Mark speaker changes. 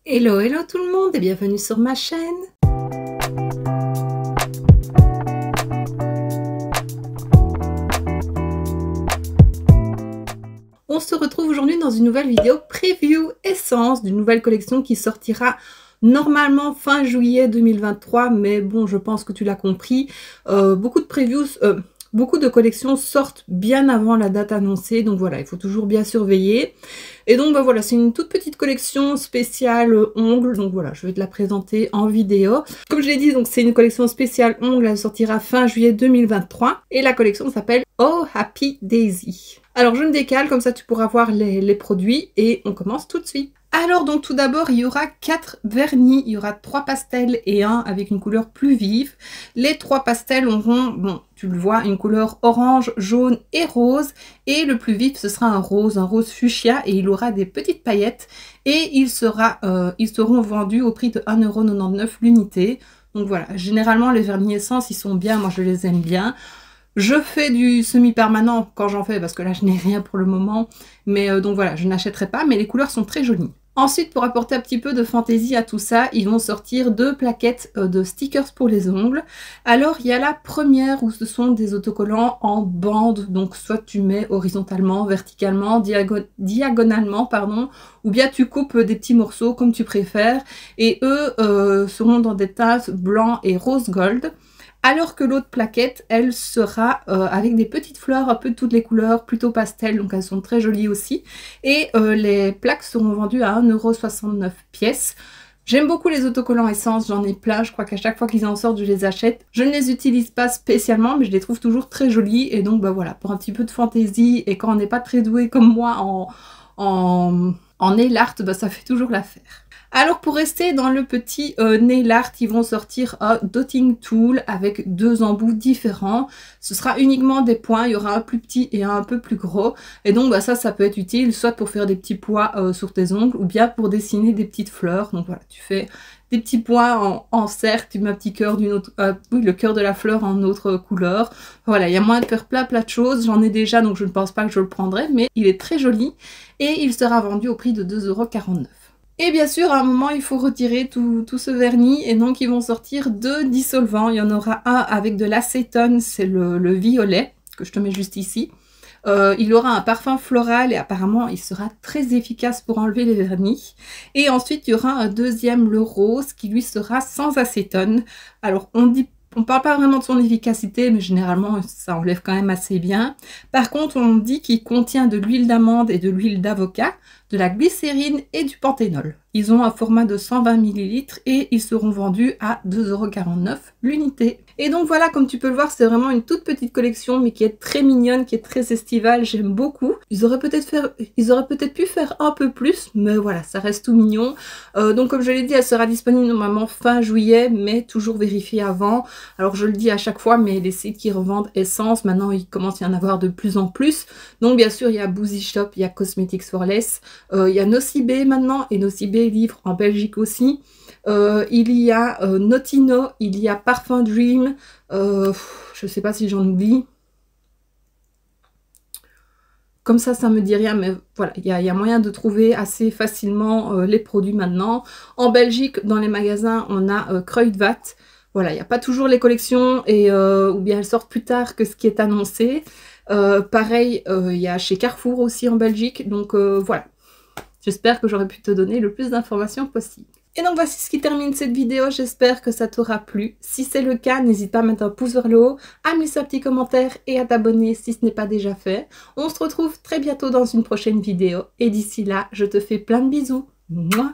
Speaker 1: Hello, hello tout le monde et bienvenue sur ma chaîne. On se retrouve aujourd'hui dans une nouvelle vidéo preview essence d'une nouvelle collection qui sortira normalement fin juillet 2023, mais bon, je pense que tu l'as compris, beaucoup de collections sortent bien avant la date annoncée, donc voilà, il faut toujours bien surveiller. Et donc voilà, c'est une toute petite collection spéciale ongles, donc voilà, je vais te la présenter en vidéo. Comme je l'ai dit, donc c'est une collection spéciale ongles, elle sortira fin juillet 2023, et la collection s'appelle Oh Happy Daisy. Alors je me décale, comme ça tu pourras voir les produits, et on commence tout de suite. Alors donc tout d'abord il y aura 4 vernis, il y aura 3 pastels et un avec une couleur plus vive. Les 3 pastels auront, bon tu le vois, une couleur orange, jaune et rose, et le plus vif ce sera un rose fuchsia, et il aura des petites paillettes, et ils seront vendus au prix de 1,99 € l'unité. Donc voilà, généralement les vernis essence ils sont bien, moi je les aime bien. Je fais du semi-permanent quand j'en fais parce que là je n'ai rien pour le moment, mais donc voilà, je n'achèterai pas, mais les couleurs sont très jolies. Ensuite, pour apporter un petit peu de fantaisie à tout ça, ils vont sortir 2 plaquettes de stickers pour les ongles. Alors il y a la première où ce sont des autocollants en bande, donc soit tu mets horizontalement, verticalement, diagonalement, pardon, ou bien tu coupes des petits morceaux comme tu préfères, et eux seront dans des teintes blanc et rose gold. Alors que l'autre plaquette, elle sera avec des petites fleurs un peu de toutes les couleurs, plutôt pastel, donc elles sont très jolies aussi. Et les plaques seront vendues à 1,69 € pièce. J'aime beaucoup les autocollants essence, j'en ai plein, je crois qu'à chaque fois qu'ils en sortent, je les achète. Je ne les utilise pas spécialement, mais je les trouve toujours très jolis. Et donc bah voilà, pour un petit peu de fantaisie, et quand on n'est pas très doué comme moi en nail art, bah, ça fait toujours l'affaire. Alors pour rester dans le petit nail art, ils vont sortir un dotting tool avec 2 embouts différents. Ce sera uniquement des points, il y aura un plus petit et un peu plus gros. Et donc bah, ça peut être utile soit pour faire des petits pois sur tes ongles, ou bien pour dessiner des petites fleurs. Donc voilà, tu fais des petits pois en cercle, tu mets un petit cœur d'une autre, oui, le cœur de la fleur en autre couleur. Voilà, il y a moyen de faire plein de choses. J'en ai déjà, donc je ne pense pas que je le prendrai, mais il est très joli et il sera vendu au prix de 2,49 €. Et bien sûr, à un moment, il faut retirer tout ce vernis, et donc ils vont sortir 2 dissolvants. Il y en aura un avec de l'acétone, c'est le violet, que je te mets juste ici. Il aura un parfum floral et apparemment il sera très efficace pour enlever les vernis. Et ensuite, il y aura un deuxième, le rose, qui lui sera sans acétone. Alors, on parle pas vraiment de son efficacité, mais généralement ça enlève quand même assez bien. Par contre, on dit qu'il contient de l'huile d'amande et de l'huile d'avocat, de la glycérine et du panthénol. Ils ont un format de 120 ml et ils seront vendus à 2,49 € l'unité. Et donc voilà, comme tu peux le voir, c'est vraiment une toute petite collection, mais qui est très mignonne, qui est très estivale, j'aime beaucoup. Ils auraient peut-être pu faire un peu plus, mais voilà, ça reste tout mignon. Donc comme je l'ai dit, elle sera disponible normalement fin juillet, mais toujours vérifier avant. Alors je le dis à chaque fois, mais les sites qui revendent essence, maintenant il commence à y en avoir de plus en plus. Donc bien sûr, il y a Boozy Shop, il y a Cosmetics for Less, il y a Nocibé maintenant, et Nocibé livre en Belgique aussi. Il y a Notino, il y a Parfum Dream, je sais pas si j'en oublie. Comme ça me dit rien, mais voilà, il y a moyen de trouver assez facilement les produits maintenant. En Belgique, dans les magasins, on a Kruidvat. Voilà, il n'y a pas toujours les collections, ou bien elles sortent plus tard que ce qui est annoncé. Pareil, il y a chez Carrefour aussi en Belgique, donc voilà. J'espère que j'aurai pu te donner le plus d'informations possible. Et donc voici ce qui termine cette vidéo, j'espère que ça t'aura plu. Si c'est le cas, n'hésite pas à mettre un pouce vers le haut, à me laisser un petit commentaire et à t'abonner si ce n'est pas déjà fait. On se retrouve très bientôt dans une prochaine vidéo, et d'ici là, je te fais plein de bisous. Mouah.